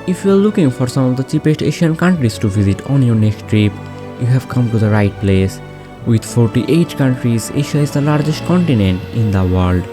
If you are looking for some of the cheapest Asian countries to visit on your next trip, you have come to the right place. With 48 countries, Asia is the largest continent in the world.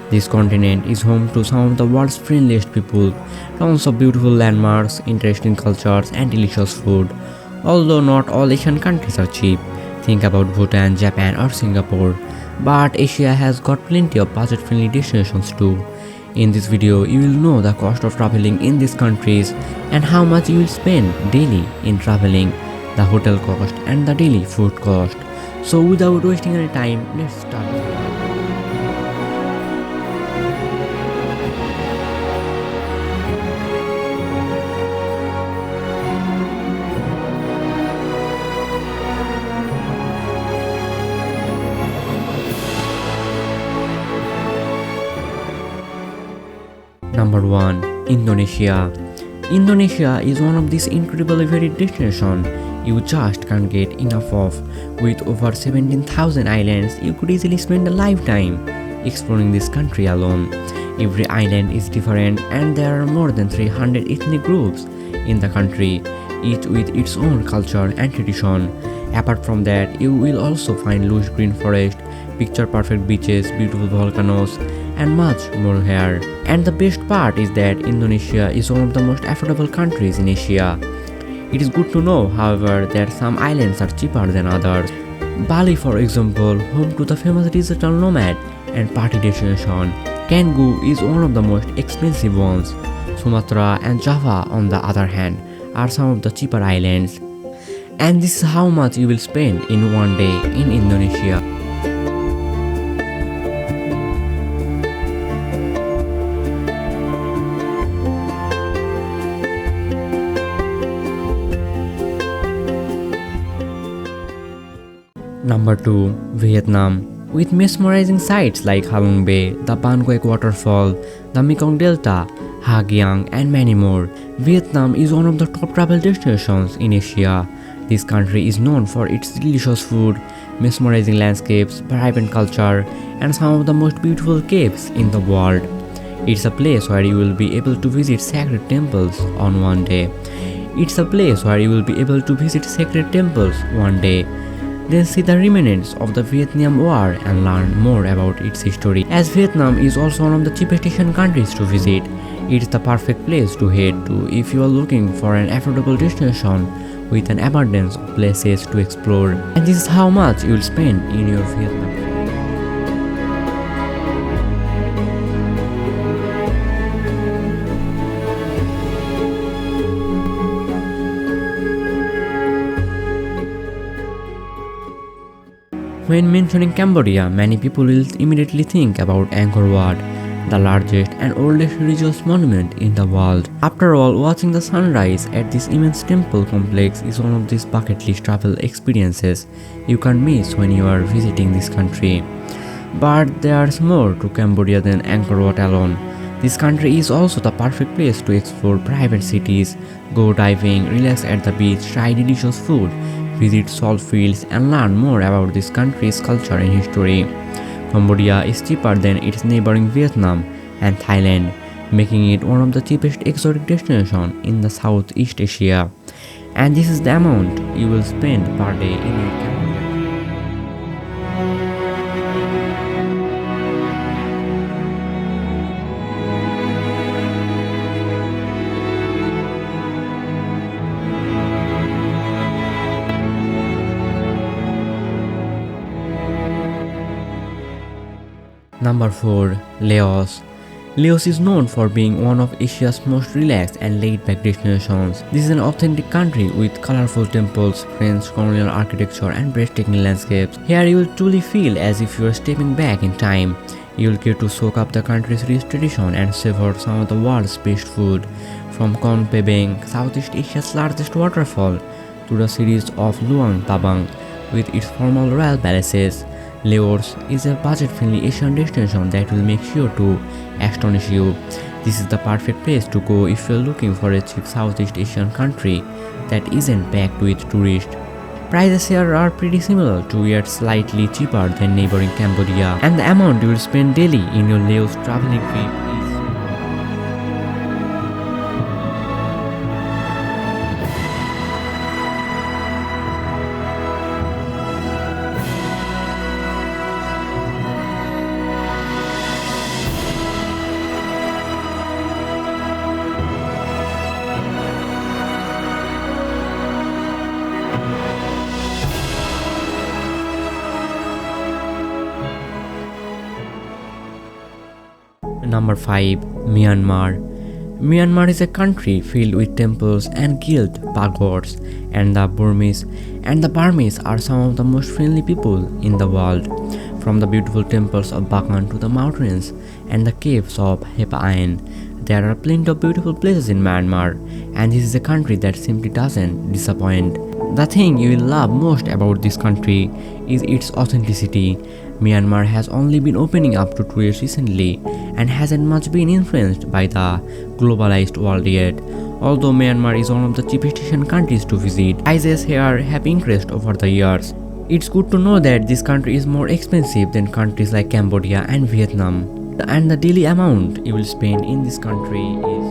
This continent is home to some of the world's friendliest people, tons of beautiful landmarks, interesting cultures, and delicious food. Although not all Asian countries are cheap, think about Bhutan, Japan, or Singapore. But Asia has got plenty of budget-friendly destinations too. In this video, you will know the cost of traveling in these countries and how much you will spend daily in traveling, the hotel cost and the daily food cost. So without wasting any time, let's start. Number 1. Indonesia. Indonesia is one of these incredibly varied destinations you just can't get enough of. With over 17,000 islands, you could easily spend a lifetime exploring this country alone. Every island is different and there are more than 300 ethnic groups in the country, each with its own culture and tradition. Apart from that, you will also find lush green forest, picture-perfect beaches, beautiful volcanoes, and much more here. And the best part is that Indonesia is one of the most affordable countries in Asia. It is good to know, however, that some islands are cheaper than others. Bali, for example, home to the famous digital nomad and party destination, Canggu is one of the most expensive ones. Sumatra and Java, on the other hand, are some of the cheaper islands. And this is how much you will spend in one day in Indonesia. Number 2. Vietnam. With mesmerizing sights like Halong Bay, the Ban Quoc waterfall, the Mekong Delta, Ha Giang, and many more, Vietnam is one of the top travel destinations in Asia. This country is known for its delicious food, mesmerizing landscapes, vibrant culture, and some of the most beautiful caves in the world. It's a place where you will be able to visit sacred temples on one day. Then see the remnants of the Vietnam War and learn more about its history. As Vietnam is also one of the cheapest Asian countries to visit, it's the perfect place to head to if you are looking for an affordable destination with an abundance of places to explore. And this is how much you will spend in your Vietnam trip. When mentioning Cambodia, many people will immediately think about Angkor Wat, the largest and oldest religious monument in the world. After all, watching the sunrise at this immense temple complex is one of these bucket list travel experiences you can't miss when you are visiting this country. But there's more to Cambodia than Angkor Wat alone. This country is also the perfect place to explore private cities, go diving, relax at the beach, try delicious food, visit salt fields, and learn more about this country's culture and history. Cambodia is cheaper than its neighboring Vietnam and Thailand, making it one of the cheapest exotic destinations in the Southeast Asia. And this is the amount you will spend per day in your Cambodia. Number 4. Laos. Laos is known for being one of Asia's most relaxed and laid-back destinations. This is an authentic country with colorful temples, French colonial architecture, and breathtaking landscapes. Here you will truly feel as if you are stepping back in time. You will get to soak up the country's rich tradition and savor some of the world's best food. From Kon Pebeng, Southeast Asia's largest waterfall, to the series of Luang Prabang with its formal royal palaces, Laos is a budget-friendly Asian destination that will make sure to astonish you. This is the perfect place to go if you're looking for a cheap Southeast Asian country that isn't packed with tourists. Prices here are pretty similar to yet slightly cheaper than neighboring Cambodia, and the amount you will spend daily in your Laos traveling trip is Number 5. Myanmar. Myanmar is a country filled with temples and guild pagods, and the Burmese are some of the most friendly people in the world. From the beautiful temples of Bagan to the mountains and the caves of Hepain, there are plenty of beautiful places in Myanmar, and this is a country that simply doesn't disappoint. The thing you will love most about this country is its authenticity. Myanmar has only been opening up to tourists recently and hasn't much been influenced by the globalized world yet. Although Myanmar is one of the cheapest Asian countries to visit, prices here have increased over the years. It's good to know that this country is more expensive than countries like Cambodia and Vietnam. And the daily amount you will spend in this country is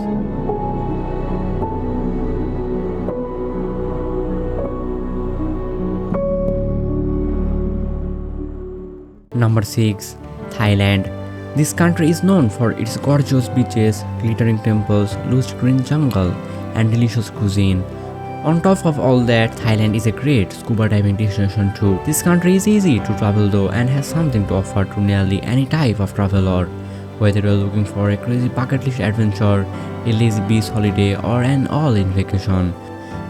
Number 6. Thailand. This country is known for its gorgeous beaches, glittering temples, lush green jungle, and delicious cuisine. On top of all that, Thailand is a great scuba diving destination too. This country is easy to travel though and has something to offer to nearly any type of traveler. Whether you're looking for a crazy bucket list adventure, a lazy beach holiday, or an all-in vacation.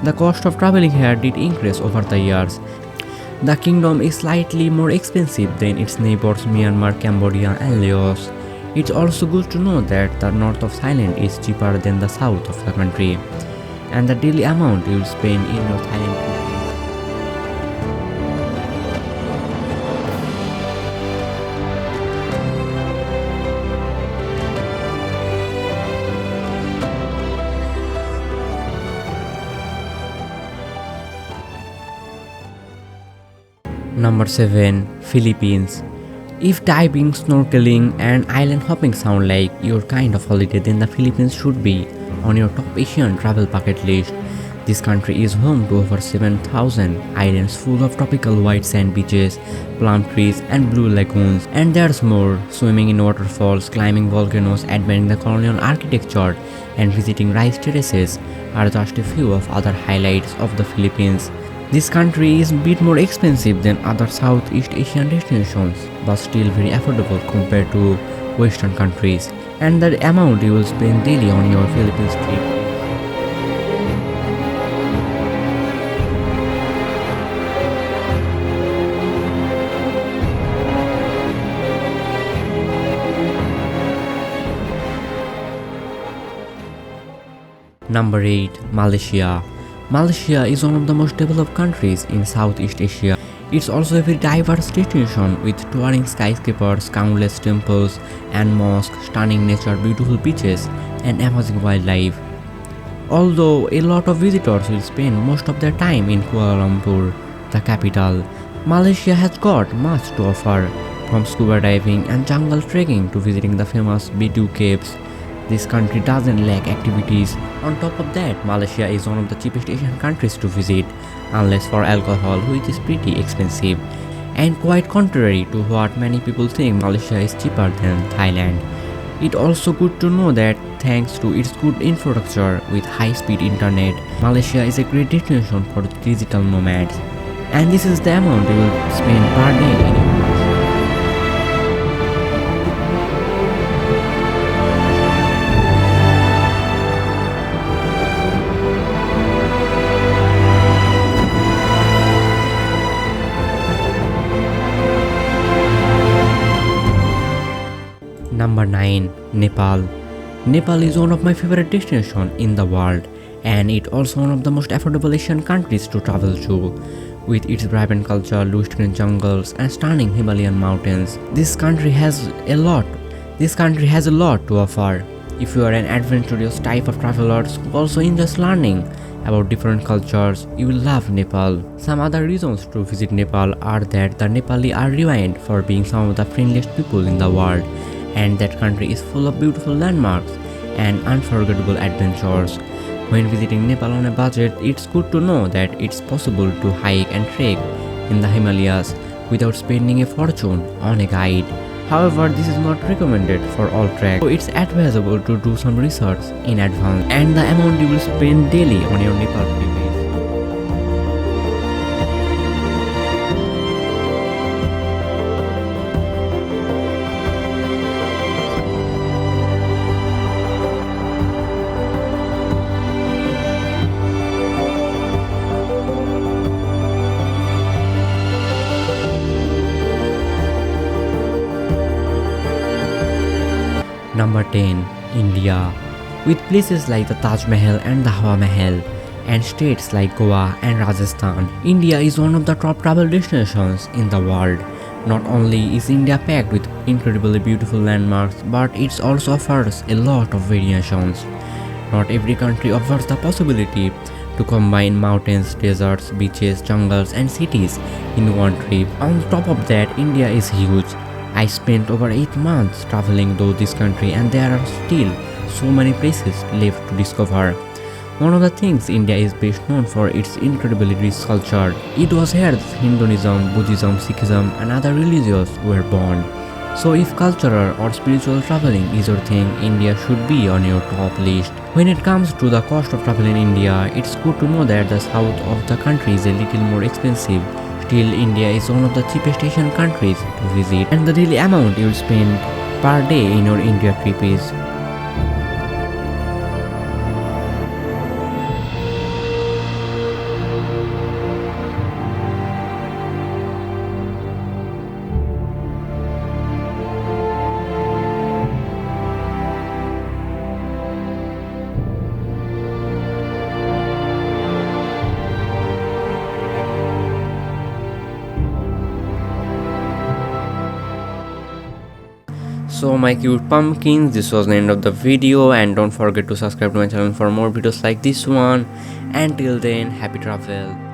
The cost of traveling here did increase over the years. The kingdom is slightly more expensive than its neighbors Myanmar, Cambodia, and Laos. It's also good to know that the north of Thailand is cheaper than the south of the country, and the daily amount you'll spend in your Thailand trip Number 7. Philippines. If diving, snorkeling, and island hopping sound like your kind of holiday, then the Philippines should be on your top Asian travel bucket list. This country is home to over 7,000 islands full of tropical white sand beaches, palm trees, and blue lagoons. And there's more. Swimming in waterfalls, climbing volcanoes, admiring the colonial architecture, and visiting rice terraces are just a few of other highlights of the Philippines. This country is a bit more expensive than other Southeast Asian destinations, but still very affordable compared to Western countries. And the amount you will spend daily on your Philippines trip. Number 8. Malaysia. Malaysia is one of the most developed countries in Southeast Asia. It's also a very diverse destination with towering skyscrapers, countless temples and mosques, stunning nature, beautiful beaches, and amazing wildlife. Although a lot of visitors will spend most of their time in Kuala Lumpur, the capital, Malaysia has got much to offer, from scuba diving and jungle trekking to visiting the famous B2 caves. This country doesn't lack activities. On top of that, Malaysia is one of the cheapest Asian countries to visit, unless for alcohol, which is pretty expensive. And quite contrary to what many people think, Malaysia is cheaper than Thailand. It's also good to know that thanks to its good infrastructure with high-speed internet, Malaysia is a great destination for digital nomads. And this is the amount you will spend per day in your Number 9. Nepal. Nepal is one of my favorite destinations in the world, and it's also one of the most affordable Asian countries to travel to. With its vibrant culture, lush green jungles, and stunning Himalayan mountains, this country has a lot to offer. If you are an adventurous type of travelers who also enjoys learning about different cultures, you will love Nepal. Some other reasons to visit Nepal are that the Nepali are renowned for being some of the friendliest people in the world, and that country is full of beautiful landmarks and unforgettable adventures. When visiting Nepal on a budget, it's good to know that it's possible to hike and trek in the Himalayas without spending a fortune on a guide. However, this is not recommended for all treks, so it's advisable to do some research in advance. And the amount you will spend daily on your Nepal trip is Number 10. India. With places like the Taj Mahal and the Hawa Mahal, and states like Goa and Rajasthan, India is one of the top travel destinations in the world. Not only is India packed with incredibly beautiful landmarks, but it also offers a lot of variations. Not every country offers the possibility to combine mountains, deserts, beaches, jungles, and cities in one trip. On top of that, India is huge. I spent over 8 months traveling through this country, and there are still so many places left to discover. One of the things India is best known for its incredibly rich culture. It was here that Hinduism, Buddhism, Sikhism, and other religions were born. So if cultural or spiritual traveling is your thing, India should be on your top list. When it comes to the cost of travel in India, it's good to know that the south of the country is a little more expensive. Still, India is one of the cheapest Asian countries to visit, and the daily amount you'll spend per day in your India trip is So my cute pumpkins, this was the end of the video, and don't forget to subscribe to my channel for more videos like this one. Until then, happy travel.